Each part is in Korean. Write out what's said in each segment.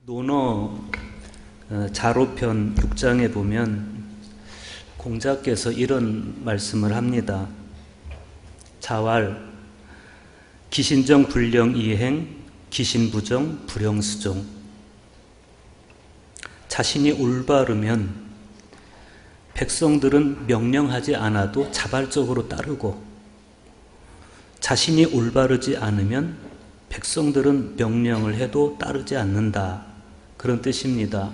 논어 자로편 6장에 보면 공자께서 이런 말씀을 합니다. 자왈 기신정 불령 이행 기신부정 불영수종. 자신이 올바르면 백성들은 명령하지 않아도 자발적으로 따르고, 자신이 올바르지 않으면 백성들은 명령을 해도 따르지 않는다. 그런 뜻입니다.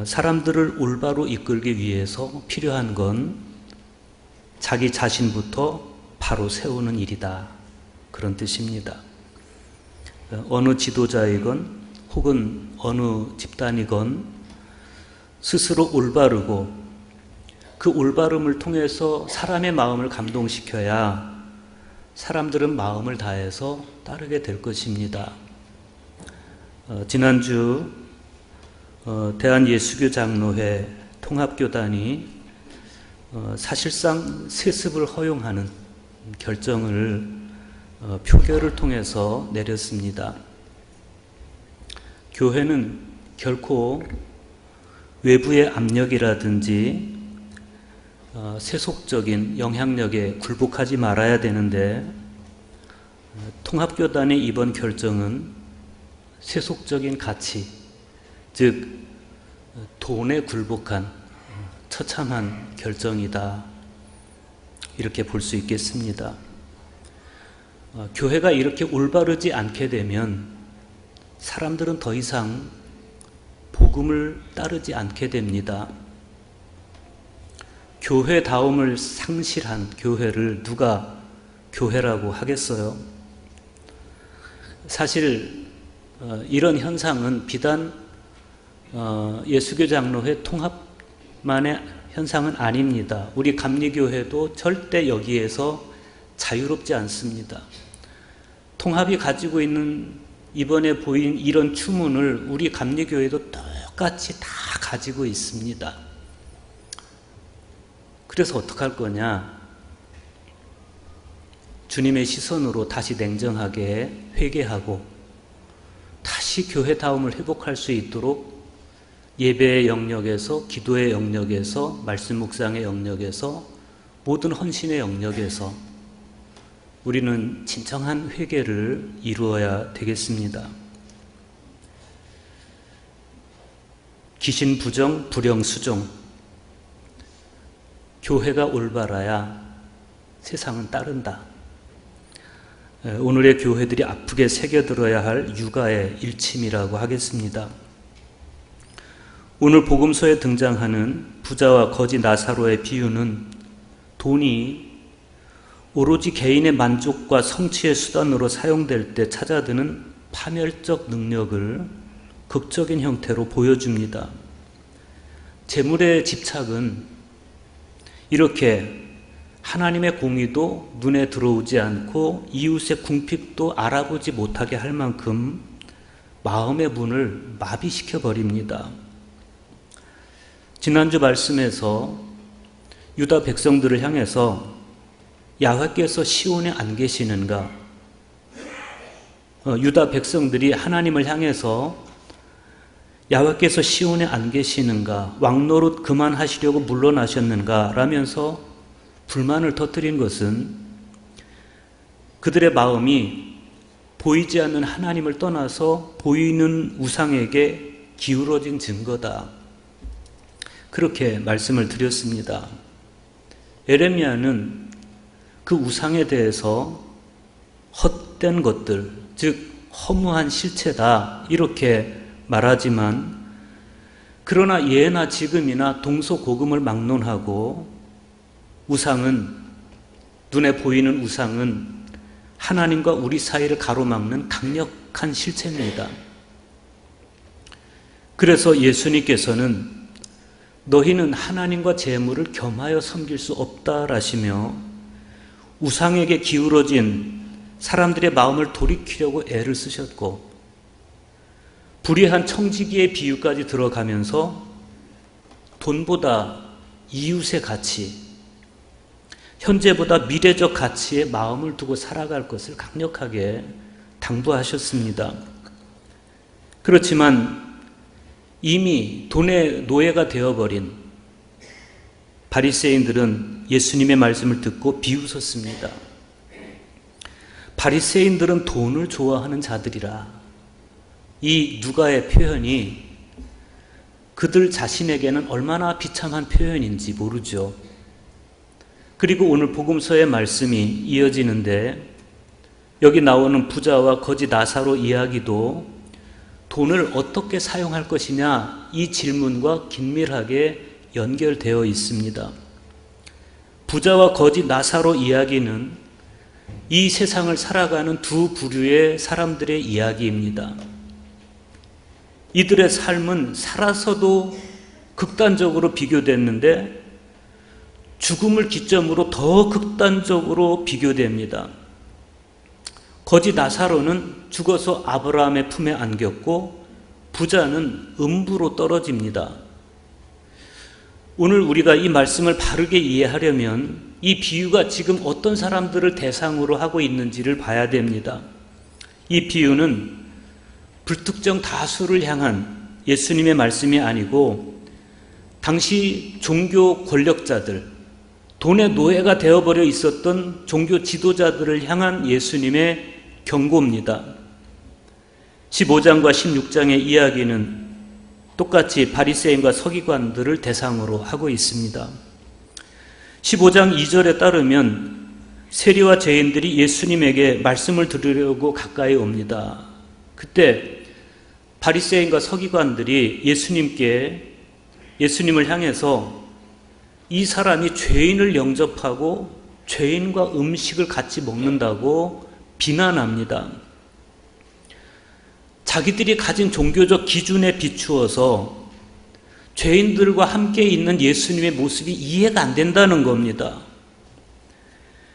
사람들을 올바로 이끌기 위해서 필요한 건 자기 자신부터 바로 세우는 일이다. 그런 뜻입니다. 어느 지도자이건 혹은 어느 집단이건 스스로 올바르고 그 올바름을 통해서 사람의 마음을 감동시켜야 사람들은 마음을 다해서 따르게 될 것입니다. 지난주 대한예수교장로회 통합교단이 사실상 세습을 허용하는 결정을 표결을 통해서 내렸습니다. 교회는 결코 외부의 압력이라든지 세속적인 영향력에 굴복하지 말아야 되는데, 통합교단의 이번 결정은 세속적인 가치, 즉 돈에 굴복한 처참한 결정이다. 이렇게 볼 수 있겠습니다. 교회가 이렇게 올바르지 않게 되면 사람들은 더 이상 복음을 따르지 않게 됩니다. 교회다움을 상실한 교회를 누가 교회라고 하겠어요? 사실 이런 현상은 비단 예수교장로회 통합만의 현상은 아닙니다. 우리 감리교회도 절대 여기에서 자유롭지 않습니다. 통합이 가지고 있는 이번에 보인 이런 추문을 우리 감리교회도 똑같이 다 가지고 있습니다. 그래서 어떡할 거냐? 주님의 시선으로 다시 냉정하게 회개하고 다시 교회다움을 회복할 수 있도록 예배의 영역에서, 기도의 영역에서, 말씀 묵상의 영역에서, 모든 헌신의 영역에서 우리는 진정한 회개를 이루어야 되겠습니다. 기신부정 불영수종. 교회가 올바라야 세상은 따른다. 오늘의 교회들이 아프게 새겨들어야 할 육아의 일침이라고 하겠습니다. 오늘 복음서에 등장하는 부자와 거지 나사로의 비유는 돈이 오로지 개인의 만족과 성취의 수단으로 사용될 때 찾아드는 파멸적 능력을 극적인 형태로 보여줍니다. 재물의 집착은 이렇게 하나님의 공의도 눈에 들어오지 않고 이웃의 궁핍도 알아보지 못하게 할 만큼 마음의 문을 마비시켜 버립니다. 지난주 말씀에서 유다 백성들을 향해서 야훼께서 시온에 안 계시는가? 유다 백성들이 하나님을 향해서 야훼께서 시온에 안 계시는가? 왕노릇 그만하시려고 물러나셨는가? 라면서 불만을 터뜨린 것은 그들의 마음이 보이지 않는 하나님을 떠나서 보이는 우상에게 기울어진 증거다. 그렇게 말씀을 드렸습니다. 에레미야는 그 우상에 대해서 헛된 것들, 즉 허무한 실체다 이렇게 말하지만, 그러나 예나 지금이나 동서고금을 막론하고 우상은, 눈에 보이는 우상은 하나님과 우리 사이를 가로막는 강력한 실체입니다. 그래서 예수님께서는 너희는 하나님과 재물을 겸하여 섬길 수 없다라시며 우상에게 기울어진 사람들의 마음을 돌이키려고 애를 쓰셨고, 불의한 청지기의 비유까지 들어가면서 돈보다 이웃의 가치, 현재보다 미래적 가치에 마음을 두고 살아갈 것을 강력하게 당부하셨습니다. 그렇지만 이미 돈의 노예가 되어버린 바리새인들은 예수님의 말씀을 듣고 비웃었습니다. 바리새인들은 돈을 좋아하는 자들이라. 이 누가의 표현이 그들 자신에게는 얼마나 비참한 표현인지 모르죠. 그리고 오늘 복음서의 말씀이 이어지는데 여기 나오는 부자와 거지 나사로 이야기도 돈을 어떻게 사용할 것이냐 이 질문과 긴밀하게 연결되어 있습니다. 부자와 거지 나사로 이야기는 이 세상을 살아가는 두 부류의 사람들의 이야기입니다. 이들의 삶은 살아서도 극단적으로 비교됐는데 죽음을 기점으로 더 극단적으로 비교됩니다. 거지 나사로는 죽어서 아브라함의 품에 안겼고 부자는 음부로 떨어집니다. 오늘 우리가 이 말씀을 바르게 이해하려면 이 비유가 지금 어떤 사람들을 대상으로 하고 있는지를 봐야 됩니다. 이 비유는 불특정 다수를 향한 예수님의 말씀이 아니고 당시 종교 권력자들, 돈의 노예가 되어버려 있었던 종교 지도자들을 향한 예수님의 경고입니다. 15장과 16장의 이야기는 똑같이 바리새인과 서기관들을 대상으로 하고 있습니다. 15장 2절에 따르면 세리와 죄인들이 예수님에게 말씀을 들으려고 가까이 옵니다. 그때 바리새인과 서기관들이 예수님을 향해서 이 사람이 죄인을 영접하고 죄인과 음식을 같이 먹는다고 비난합니다. 자기들이 가진 종교적 기준에 비추어서 죄인들과 함께 있는 예수님의 모습이 이해가 안 된다는 겁니다.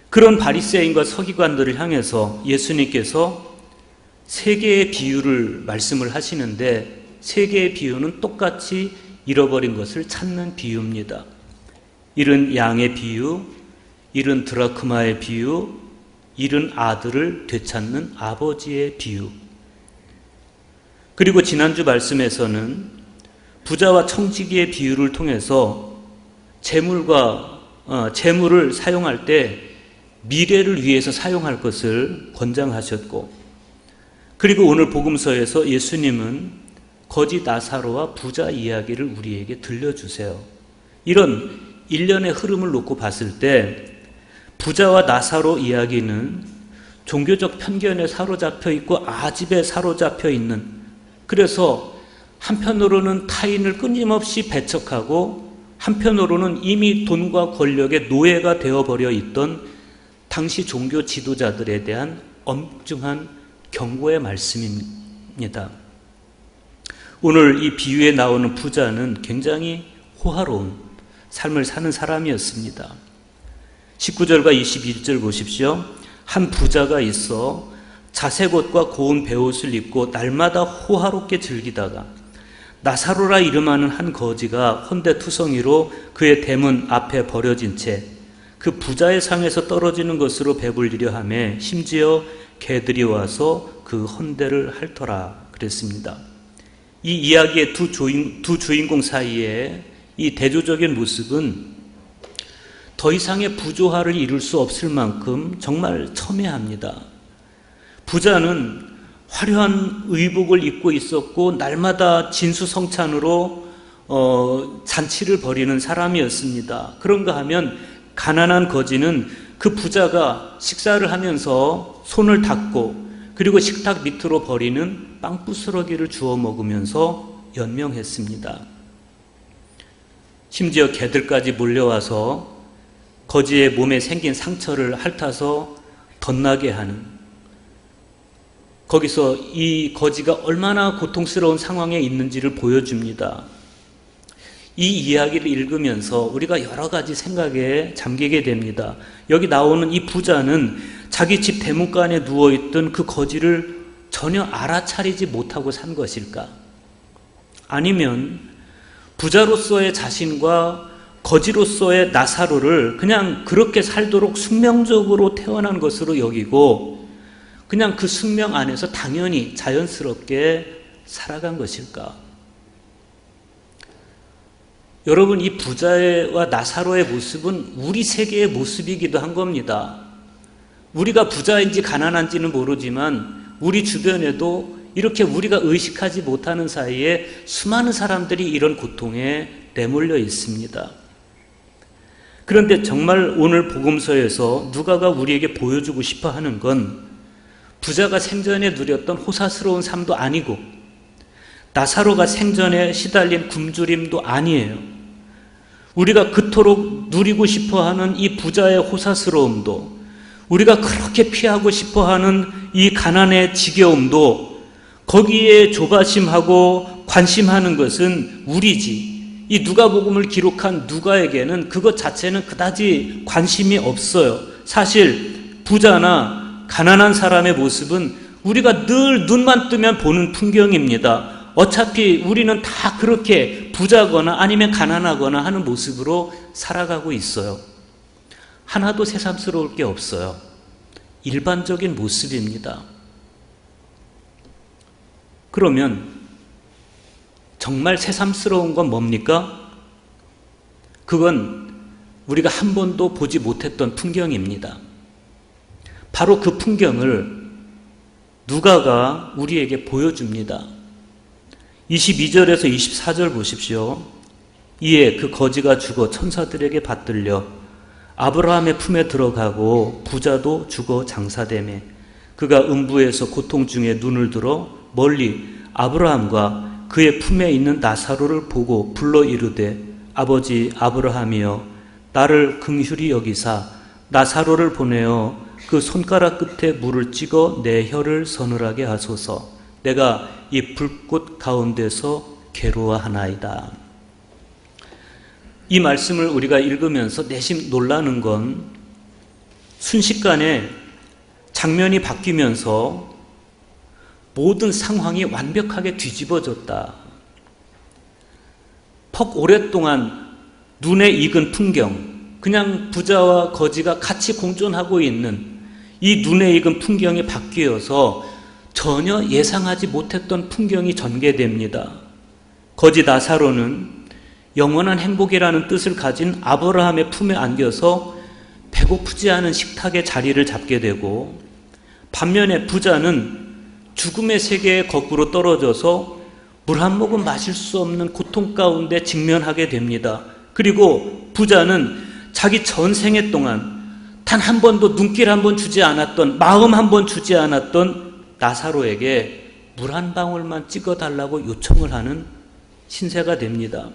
그런 바리새인과 서기관들을 향해서 예수님께서 세 개의 비유를 말씀을 하시는데 세 개의 비유는 똑같이 잃어버린 것을 찾는 비유입니다. 잃은 양의 비유, 잃은 드라크마의 비유, 잃은 아들을 되찾는 아버지의 비유. 그리고 지난주 말씀에서는 부자와 청지기의 비유를 통해서 재물을 사용할 때 미래를 위해서 사용할 것을 권장하셨고, 그리고 오늘 복음서에서 예수님은 거지 나사로와 부자 이야기를 우리에게 들려주세요. 이런 일련의 흐름을 놓고 봤을 때 부자와 나사로 이야기는 종교적 편견에 사로잡혀 있고 아집에 사로잡혀 있는, 그래서 한편으로는 타인을 끊임없이 배척하고 한편으로는 이미 돈과 권력의 노예가 되어버려 있던 당시 종교 지도자들에 대한 엄중한 경고의 말씀입니다. 오늘 이 비유에 나오는 부자는 굉장히 호화로운 삶을 사는 사람이었습니다. 19절과 21절 보십시오. 한 부자가 있어 자색 옷과 고운 베옷을 입고 날마다 호화롭게 즐기다가 나사로라 이름하는 한 거지가 혼대투성이로 그의 대문 앞에 버려진 채 그 부자의 상에서 떨어지는 것으로 배불리려 하며 심지어 개들이 와서 그 헌대를 핥더라 그랬습니다. 이 이야기의 두 주인공 사이에 이 대조적인 모습은 더 이상의 부조화를 이룰 수 없을 만큼 정말 첨예합니다. 부자는 화려한 의복을 입고 있었고 날마다 진수성찬으로 잔치를 벌이는 사람이었습니다. 그런가 하면 가난한 거지는 그 부자가 식사를 하면서 손을 닦고 그리고 식탁 밑으로 버리는 빵부스러기를 주워 먹으면서 연명했습니다. 심지어 개들까지 몰려와서 거지의 몸에 생긴 상처를 핥아서 덧나게 하는, 거기서 이 거지가 얼마나 고통스러운 상황에 있는지를 보여줍니다. 이 이야기를 읽으면서 우리가 여러 가지 생각에 잠기게 됩니다. 여기 나오는 이 부자는 자기 집 대문간에 누워있던 그 거지를 전혀 알아차리지 못하고 산 것일까? 아니면 부자로서의 자신과 거지로서의 나사로를 그냥 그렇게 살도록 숙명적으로 태어난 것으로 여기고 그냥 그 숙명 안에서 당연히 자연스럽게 살아간 것일까? 여러분, 이 부자와 나사로의 모습은 우리 세계의 모습이기도 한 겁니다. 우리가 부자인지 가난한지는 모르지만 우리 주변에도 이렇게 우리가 의식하지 못하는 사이에 수많은 사람들이 이런 고통에 내몰려 있습니다. 그런데 정말 오늘 복음서에서 누가가 우리에게 보여주고 싶어 하는 건 부자가 생전에 누렸던 호사스러운 삶도 아니고 나사로가 생전에 시달린 굶주림도 아니에요. 우리가 그토록 누리고 싶어하는 이 부자의 호사스러움도, 우리가 그렇게 피하고 싶어하는 이 가난의 지겨움도, 거기에 조바심하고 관심하는 것은 우리지. 이 누가복음을 기록한 누가에게는 그것 자체는 그다지 관심이 없어요. 사실 부자나 가난한 사람의 모습은 우리가 늘 눈만 뜨면 보는 풍경입니다. 어차피 우리는 다 그렇게 부자거나 아니면 가난하거나 하는 모습으로 살아가고 있어요. 하나도 새삼스러울 게 없어요. 일반적인 모습입니다. 그러면 정말 새삼스러운 건 뭡니까? 그건 우리가 한 번도 보지 못했던 풍경입니다. 바로 그 풍경을 누가가 우리에게 보여줍니다. 22절에서 24절 보십시오. 이에 그 거지가 죽어 천사들에게 받들려 아브라함의 품에 들어가고 부자도 죽어 장사되매 그가 음부에서 고통 중에 눈을 들어 멀리 아브라함과 그의 품에 있는 나사로를 보고 불러 이르되 아버지 아브라함이여 나를 긍휼히 여기사 나사로를 보내어 그 손가락 끝에 물을 찍어 내 혀를 서늘하게 하소서. 내가 이 불꽃 가운데서 괴로워하나이다. 이 말씀을 우리가 읽으면서 내심 놀라는 건 순식간에 장면이 바뀌면서 모든 상황이 완벽하게 뒤집어졌다. 퍽 오랫동안 눈에 익은 풍경, 그냥 부자와 거지가 같이 공존하고 있는 이 눈에 익은 풍경이 바뀌어서 전혀 예상하지 못했던 풍경이 전개됩니다. 거지 나사로는 영원한 행복이라는 뜻을 가진 아브라함의 품에 안겨서 배고프지 않은 식탁의 자리를 잡게 되고, 반면에 부자는 죽음의 세계에 거꾸로 떨어져서 물 한 모금 마실 수 없는 고통 가운데 직면하게 됩니다. 그리고 부자는 자기 전생애 동안 단 한 번도 눈길 한 번 주지 않았던, 마음 한 번 주지 않았던 나사로에게 물 한 방울만 찍어달라고 요청을 하는 신세가 됩니다.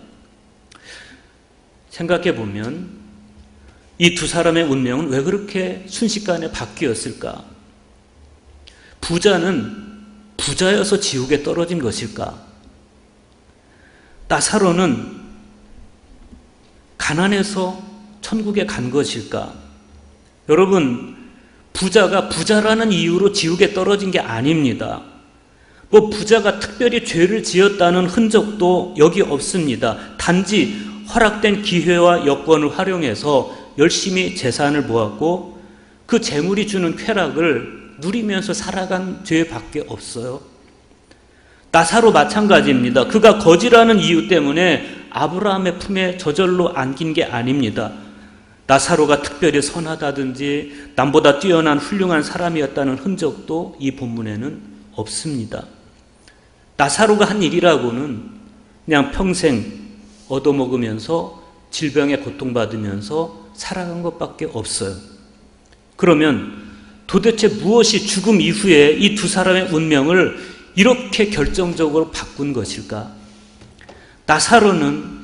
생각해 보면 이 두 사람의 운명은 왜 그렇게 순식간에 바뀌었을까? 부자는 부자여서 지옥에 떨어진 것일까? 나사로는 가난해서 천국에 간 것일까? 여러분, 부자가 부자라는 이유로 지옥에 떨어진 게 아닙니다. 부자가 특별히 죄를 지었다는 흔적도 여기 없습니다. 단지 허락된 기회와 여건을 활용해서 열심히 재산을 모았고 그 재물이 주는 쾌락을 누리면서 살아간 죄밖에 없어요. 나사로 마찬가지입니다. 그가 거지라는 이유 때문에 아브라함의 품에 저절로 안긴 게 아닙니다. 나사로가 특별히 선하다든지 남보다 뛰어난 훌륭한 사람이었다는 흔적도 이 본문에는 없습니다. 나사로가 한 일이라고는 그냥 평생 얻어먹으면서 질병에 고통받으면서 살아간 것밖에 없어요. 그러면 도대체 무엇이 죽음 이후에 이 두 사람의 운명을 이렇게 결정적으로 바꾼 것일까? 나사로는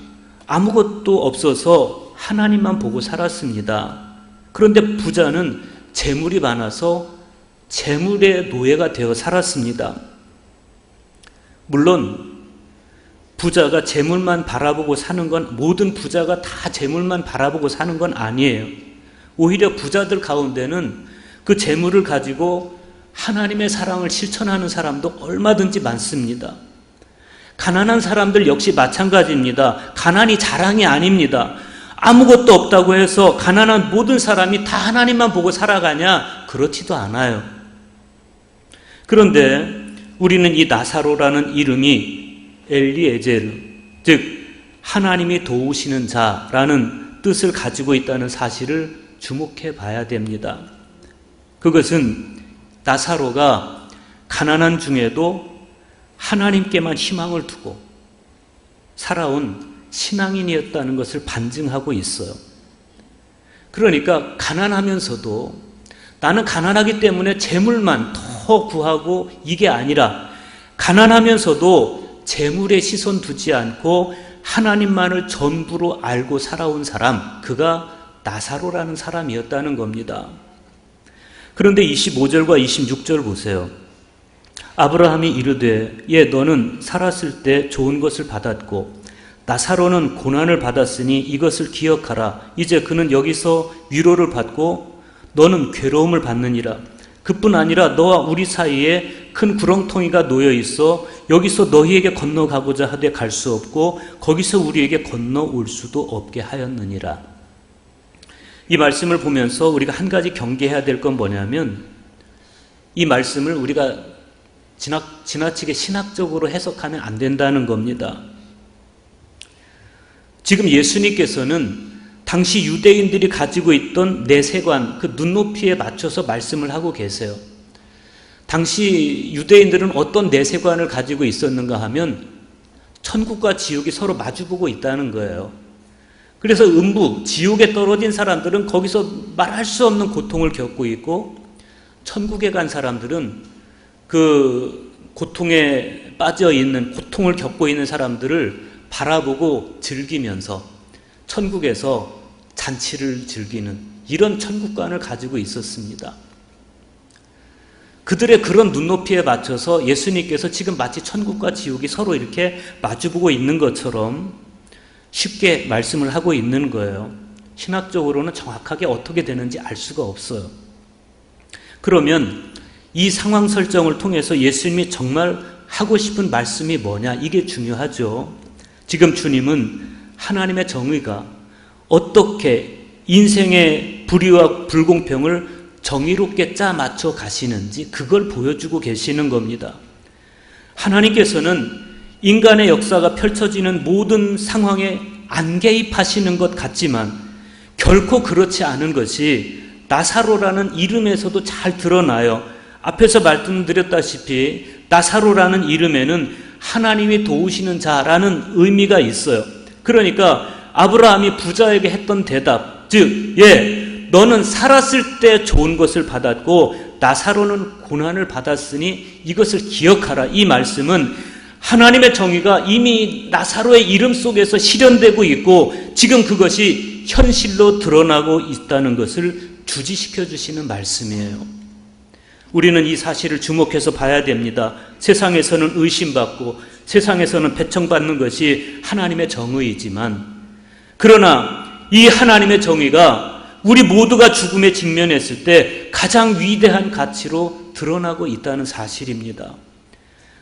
아무것도 없어서 하나님만 보고 살았습니다. 그런데 부자는 재물이 많아서 재물의 노예가 되어 살았습니다. 물론 부자가 재물만 바라보고 사는 건, 모든 부자가 다 재물만 바라보고 사는 건 아니에요. 오히려 부자들 가운데는 그 재물을 가지고 하나님의 사랑을 실천하는 사람도 얼마든지 많습니다. 가난한 사람들 역시 마찬가지입니다. 가난이 자랑이 아닙니다. 아무것도 없다고 해서 가난한 모든 사람이 다 하나님만 보고 살아가냐? 그렇지도 않아요. 그런데 우리는 이 나사로라는 이름이 엘리에제르, 즉 하나님이 도우시는 자라는 뜻을 가지고 있다는 사실을 주목해 봐야 됩니다. 그것은 나사로가 가난한 중에도 하나님께만 희망을 두고 살아온 신앙인이었다는 것을 반증하고 있어요. 그러니까 가난하면서도 나는 가난하기 때문에 재물만 더 구하고 이게 아니라 가난하면서도 재물에 시선 두지 않고 하나님만을 전부로 알고 살아온 사람, 그가 나사로라는 사람이었다는 겁니다. 그런데 25절과 26절 보세요. 아브라함이 이르되 너는 살았을 때 좋은 것을 받았고 나사로는 고난을 받았으니 이것을 기억하라. 이제 그는 여기서 위로를 받고 너는 괴로움을 받느니라. 그뿐 아니라 너와 우리 사이에 큰 구렁텅이가 놓여 있어 여기서 너희에게 건너가고자 하되 갈 수 없고 거기서 우리에게 건너올 수도 없게 하였느니라. 이 말씀을 보면서 우리가 한 가지 경계해야 될 건 뭐냐면 이 말씀을 우리가 지나치게 신학적으로 해석하면 안 된다는 겁니다. 지금 예수님께서는 당시 유대인들이 가지고 있던 내세관, 그 눈높이에 맞춰서 말씀을 하고 계세요. 당시 유대인들은 어떤 내세관을 가지고 있었는가 하면 천국과 지옥이 서로 마주보고 있다는 거예요. 그래서 음부, 지옥에 떨어진 사람들은 거기서 말할 수 없는 고통을 겪고 있고 천국에 간 사람들은 그 고통에 빠져 있는, 고통을 겪고 있는 사람들을 바라보고 즐기면서 천국에서 잔치를 즐기는 이런 천국관을 가지고 있었습니다. 그들의 그런 눈높이에 맞춰서 예수님께서 지금 마치 천국과 지옥이 서로 이렇게 마주보고 있는 것처럼 쉽게 말씀을 하고 있는 거예요. 신학적으로는 정확하게 어떻게 되는지 알 수가 없어요. 그러면 이 상황 설정을 통해서 예수님이 정말 하고 싶은 말씀이 뭐냐? 이게 중요하죠. 지금 주님은 하나님의 정의가 어떻게 인생의 불의와 불공평을 정의롭게 짜 맞춰 가시는지 그걸 보여주고 계시는 겁니다. 하나님께서는 인간의 역사가 펼쳐지는 모든 상황에 안 개입하시는 것 같지만 결코 그렇지 않은 것이 나사로라는 이름에서도 잘 드러나요. 앞에서 말씀드렸다시피 나사로라는 이름에는 하나님이 도우시는 자라는 의미가 있어요. 그러니까 아브라함이 부자에게 했던 대답, 즉 너는 살았을 때 좋은 것을 받았고 나사로는 고난을 받았으니 이것을 기억하라. 이 말씀은 하나님의 정의가 이미 나사로의 이름 속에서 실현되고 있고 지금 그것이 현실로 드러나고 있다는 것을 주지시켜 주시는 말씀이에요. 우리는 이 사실을 주목해서 봐야 됩니다. 세상에서는 의심받고 세상에서는 배척받는 것이 하나님의 정의이지만 그러나 이 하나님의 정의가 우리 모두가 죽음에 직면했을 때 가장 위대한 가치로 드러나고 있다는 사실입니다.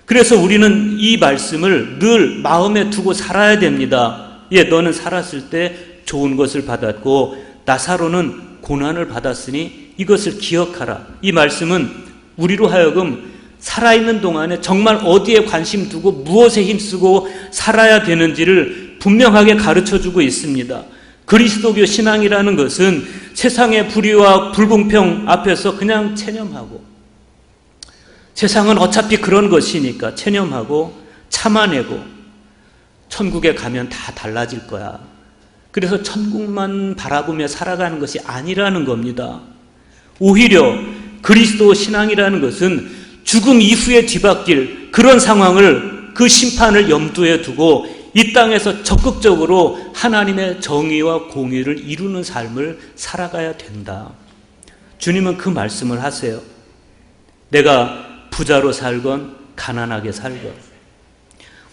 그래서 우리는 이 말씀을 늘 마음에 두고 살아야 됩니다. 너는 살았을 때 좋은 것을 받았고 나사로는 고난을 받았으니 이것을 기억하라. 이 말씀은 우리로 하여금 살아있는 동안에 정말 어디에 관심 두고 무엇에 힘쓰고 살아야 되는지를 분명하게 가르쳐주고 있습니다. 그리스도교 신앙이라는 것은 세상의 불의와 불공평 앞에서 그냥 체념하고 세상은 어차피 그런 것이니까 체념하고 참아내고 천국에 가면 다 달라질 거야. 그래서 천국만 바라보며 살아가는 것이 아니라는 겁니다. 오히려 그리스도 신앙이라는 것은 죽음 이후에 뒤바뀔 그런 상황을, 그 심판을 염두에 두고 이 땅에서 적극적으로 하나님의 정의와 공의를 이루는 삶을 살아가야 된다. 주님은 그 말씀을 하세요. 내가 부자로 살건 가난하게 살건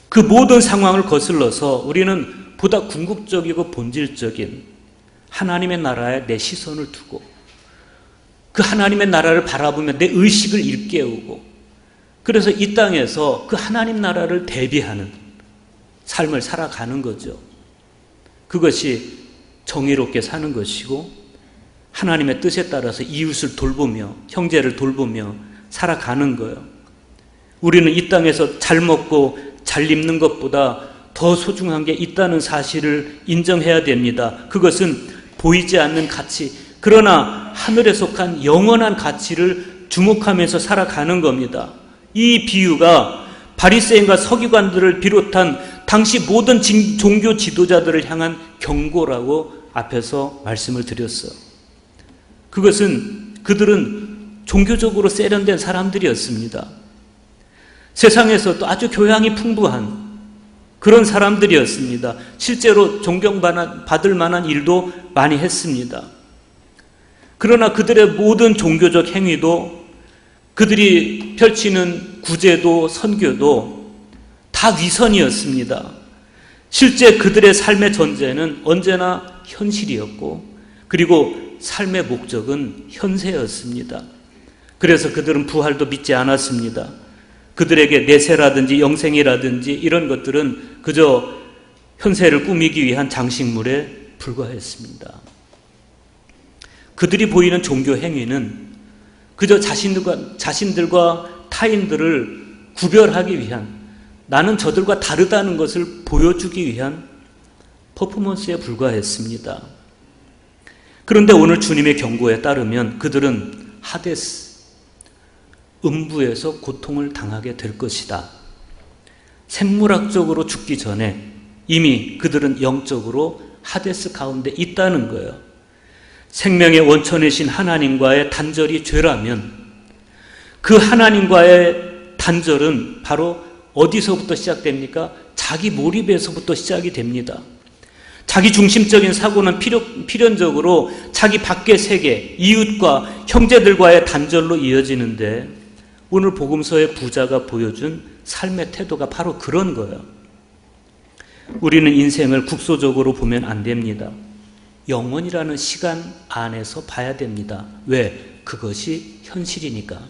그 모든 상황을 거슬러서 우리는 보다 궁극적이고 본질적인 하나님의 나라에 내 시선을 두고 그 하나님의 나라를 바라보며 내 의식을 일깨우고 그래서 이 땅에서 그 하나님 나라를 대비하는 삶을 살아가는 거죠. 그것이 정의롭게 사는 것이고 하나님의 뜻에 따라서 이웃을 돌보며 형제를 돌보며 살아가는 거예요. 우리는 이 땅에서 잘 먹고 잘 입는 것보다 더 소중한 게 있다는 사실을 인정해야 됩니다. 그것은 보이지 않는 가치, 그러나 하늘에 속한 영원한 가치를 주목하면서 살아가는 겁니다. 이 비유가 바리새인과 서기관들을 비롯한 당시 모든 종교 지도자들을 향한 경고라고 앞에서 말씀을 드렸어요. 그들은 종교적으로 세련된 사람들이었습니다. 세상에서도 아주 교양이 풍부한 그런 사람들이었습니다. 실제로 존경받을 만한 일도 많이 했습니다. 그러나 그들의 모든 종교적 행위도, 그들이 펼치는 구제도 선교도 다 위선이었습니다. 실제 그들의 삶의 전제는 언제나 현실이었고, 그리고 삶의 목적은 현세였습니다. 그래서 그들은 부활도 믿지 않았습니다. 그들에게 내세라든지 영생이라든지 이런 것들은 그저 현세를 꾸미기 위한 장식물에 불과했습니다. 그들이 보이는 종교 행위는 그저 자신들과 타인들을 구별하기 위한, 나는 저들과 다르다는 것을 보여주기 위한 퍼포먼스에 불과했습니다. 그런데 오늘 주님의 경고에 따르면 그들은 하데스, 음부에서 고통을 당하게 될 것이다. 생물학적으로 죽기 전에 이미 그들은 영적으로 하데스 가운데 있다는 거예요. 생명의 원천이신 하나님과의 단절이 죄라면 그 하나님과의 단절은 바로 어디서부터 시작됩니까? 자기 몰입에서부터 시작이 됩니다. 자기 중심적인 사고는 필연적으로 자기 밖의 세계, 이웃과 형제들과의 단절로 이어지는데, 오늘 복음서의 부자가 보여준 삶의 태도가 바로 그런 거예요. 우리는 인생을 국소적으로 보면 안 됩니다. 영원이라는 시간 안에서 봐야 됩니다. 왜? 그것이 현실이니까.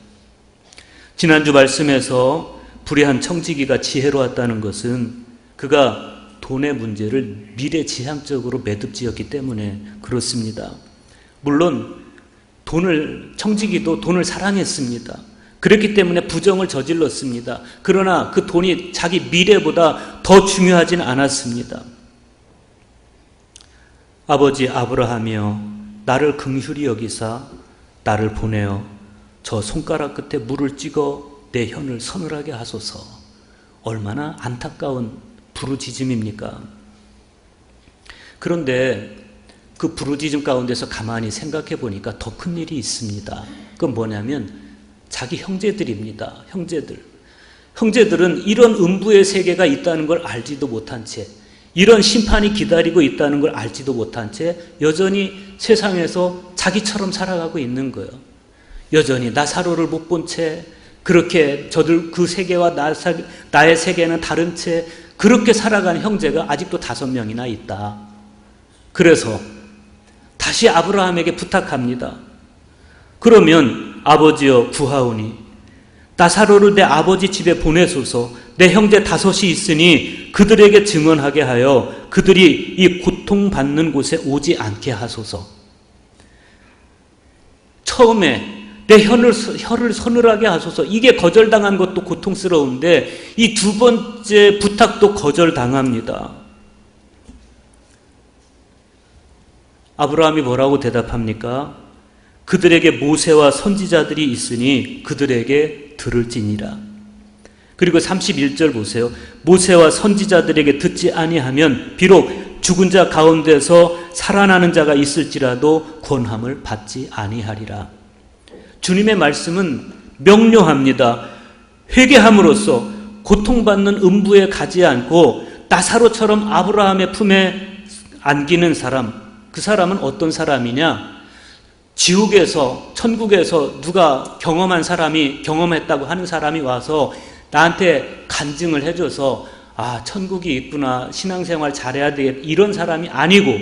지난주 말씀에서 불의한 청지기가 지혜로웠다는 것은 그가 돈의 문제를 미래지향적으로 매듭지었기 때문에 그렇습니다. 물론 청지기도 돈을 사랑했습니다. 그렇기 때문에 부정을 저질렀습니다. 그러나 그 돈이 자기 미래보다 더 중요하진 않았습니다. 아버지 아브라함이여, 나를 긍휼히 여기사 나를 보내어 저 손가락 끝에 물을 찍어 내 혀를 서늘하게 하소서. 얼마나 안타까운 부르짖음입니까? 그런데 그 부르짖음 가운데서 가만히 생각해 보니까 더 큰 일이 있습니다. 그건 뭐냐면 자기 형제들입니다. 형제들은 이런 음부의 세계가 있다는 걸 알지도 못한 채, 이런 심판이 기다리고 있다는 걸 알지도 못한 채 여전히 세상에서 자기처럼 살아가고 있는 거예요. 여전히 나사로를 못 본 채 그렇게 저들 그 세계와 나의 세계는 다른 채 그렇게 살아가는 형제가 아직도 5명이나 있다. 그래서 다시 아브라함에게 부탁합니다. 그러면 아버지여 구하오니 나사로를 내 아버지 집에 보내소서. 내 형제 5이 있으니 그들에게 증언하게 하여 그들이 이 고통받는 곳에 오지 않게 하소서. 처음에 내 혀를 서늘하게 하소서, 이게 거절당한 것도 고통스러운데 이 두 번째 부탁도 거절당합니다. 아브라함이 뭐라고 대답합니까? 그들에게 모세와 선지자들이 있으니 그들에게 들을지니라. 그리고 31절 보세요. 모세와 선지자들에게 듣지 아니하면 비록 죽은 자 가운데서 살아나는 자가 있을지라도 권함을 받지 아니하리라. 주님의 말씀은 명료합니다. 회개함으로써 고통받는 음부에 가지 않고 나사로처럼 아브라함의 품에 안기는 사람, 그 사람은 어떤 사람이냐? 지옥에서, 천국에서 누가 경험했다고 하는 사람이 와서 나한테 간증을 해줘서 아, 천국이 있구나, 신앙생활 잘해야 되겠다, 이런 사람이 아니고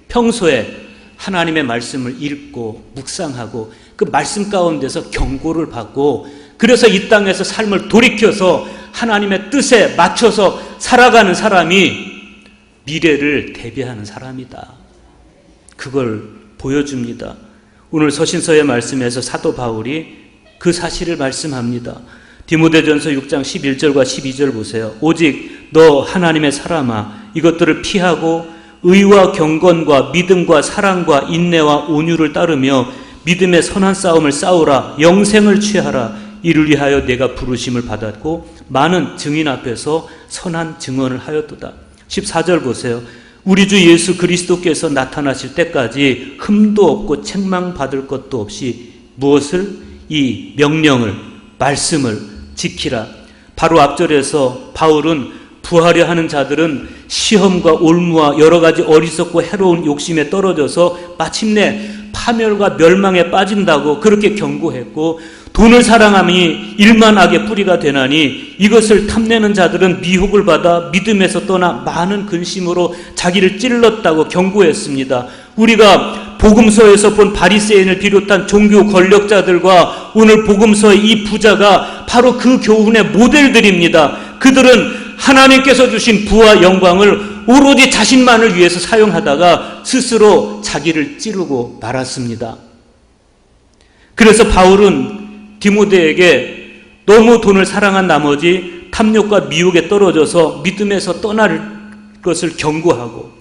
평소에 하나님의 말씀을 읽고 묵상하고 그 말씀 가운데서 경고를 받고 그래서 이 땅에서 삶을 돌이켜서 하나님의 뜻에 맞춰서 살아가는 사람이 미래를 대비하는 사람이다. 그걸 보여줍니다. 오늘 서신서의 말씀에서 사도 바울이 그 사실을 말씀합니다. 디모데전서 6장 11절과 12절 보세요. 오직 너 하나님의 사람아 이것들을 피하고 의와 경건과 믿음과 사랑과 인내와 온유를 따르며 믿음의 선한 싸움을 싸우라. 영생을 취하라. 이를 위하여 내가 부르심을 받았고 많은 증인 앞에서 선한 증언을 하였도다. 14절 보세요. 우리 주 예수 그리스도께서 나타나실 때까지 흠도 없고 책망받을 것도 없이 무엇을? 이 명령을, 말씀을 지키라. 바로 앞절에서 바울은 부하려 하는 자들은 시험과 올무와 여러 가지 어리석고 해로운 욕심에 떨어져서 마침내 파멸과 멸망에 빠진다고 그렇게 경고했고, 돈을 사랑함이 일만하게 뿌리가 되나니 이것을 탐내는 자들은 미혹을 받아 믿음에서 떠나 많은 근심으로 자기를 찔렀다고 경고했습니다. 우리가 복음서에서 본 바리새인을 비롯한 종교 권력자들과 오늘 복음서의 이 부자가 바로 그 교훈의 모델들입니다. 그들은 하나님께서 주신 부와 영광을 오로지 자신만을 위해서 사용하다가 스스로 자기를 찌르고 말았습니다. 그래서 바울은 디모데에게 너무 돈을 사랑한 나머지 탐욕과 미혹에 떨어져서 믿음에서 떠날 것을 경고하고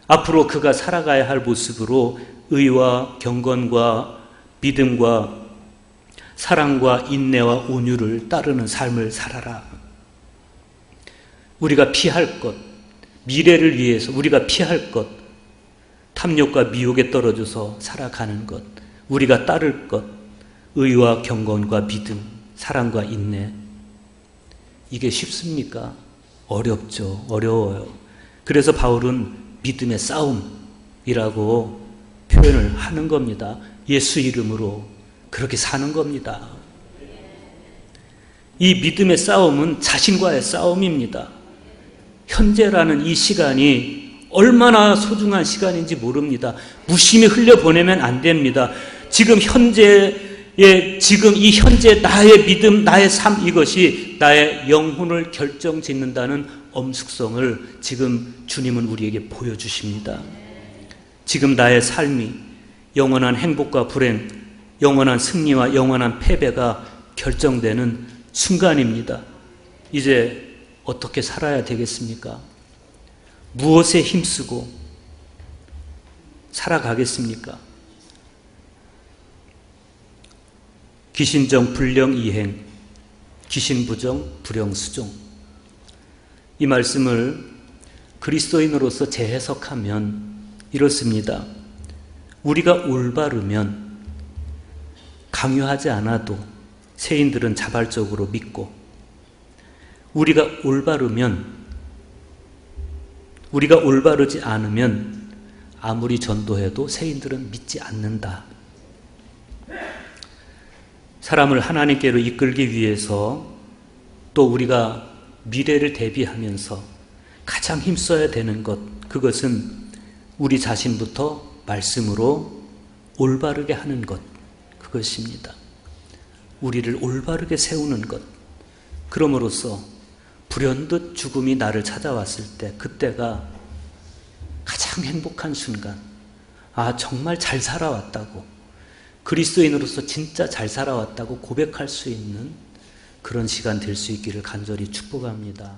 앞으로 그가 살아가야 할 모습으로 의와 경건과 믿음과 사랑과 인내와 온유를 따르는 삶을 살아라. 우리가 피할 것, 미래를 위해서 우리가 피할 것, 탐욕과 미혹에 떨어져서 살아가는 것, 우리가 따를 것, 의와 경건과 믿음, 사랑과 인내. 이게 쉽습니까? 어렵죠. 어려워요. 그래서 바울은 믿음의 싸움이라고 표현을 하는 겁니다. 예수 이름으로 그렇게 사는 겁니다. 이 믿음의 싸움은 자신과의 싸움입니다. 현재라는 이 시간이 얼마나 소중한 시간인지 모릅니다. 무심히 흘려보내면 안 됩니다. 지금 이 현재 나의 믿음, 나의 삶, 이것이 나의 영혼을 결정짓는다는 엄숙성을 지금 주님은 우리에게 보여주십니다. 지금 나의 삶이 영원한 행복과 불행, 영원한 승리와 영원한 패배가 결정되는 순간입니다. 이제 어떻게 살아야 되겠습니까? 무엇에 힘쓰고 살아가겠습니까? 기신정 불령이행, 기신부정 불령수종. 이 말씀을 그리스도인으로서 재해석하면 이렇습니다. 우리가 올바르면 강요하지 않아도 세인들은 자발적으로 믿고, 우리가 올바르지 않으면 아무리 전도해도 세인들은 믿지 않는다. 사람을 하나님께로 이끌기 위해서 또 우리가 미래를 대비하면서 가장 힘써야 되는 것, 그것은 우리 자신부터 말씀으로 올바르게 하는 것, 그것입니다. 우리를 올바르게 세우는 것. 그럼으로써 불현듯 죽음이 나를 찾아왔을 때, 그때가 가장 행복한 순간, 아, 정말 잘 살아왔다고, 그리스도인으로서 진짜 잘 살아왔다고 고백할 수 있는 그런 시간 될 수 있기를 간절히 축복합니다.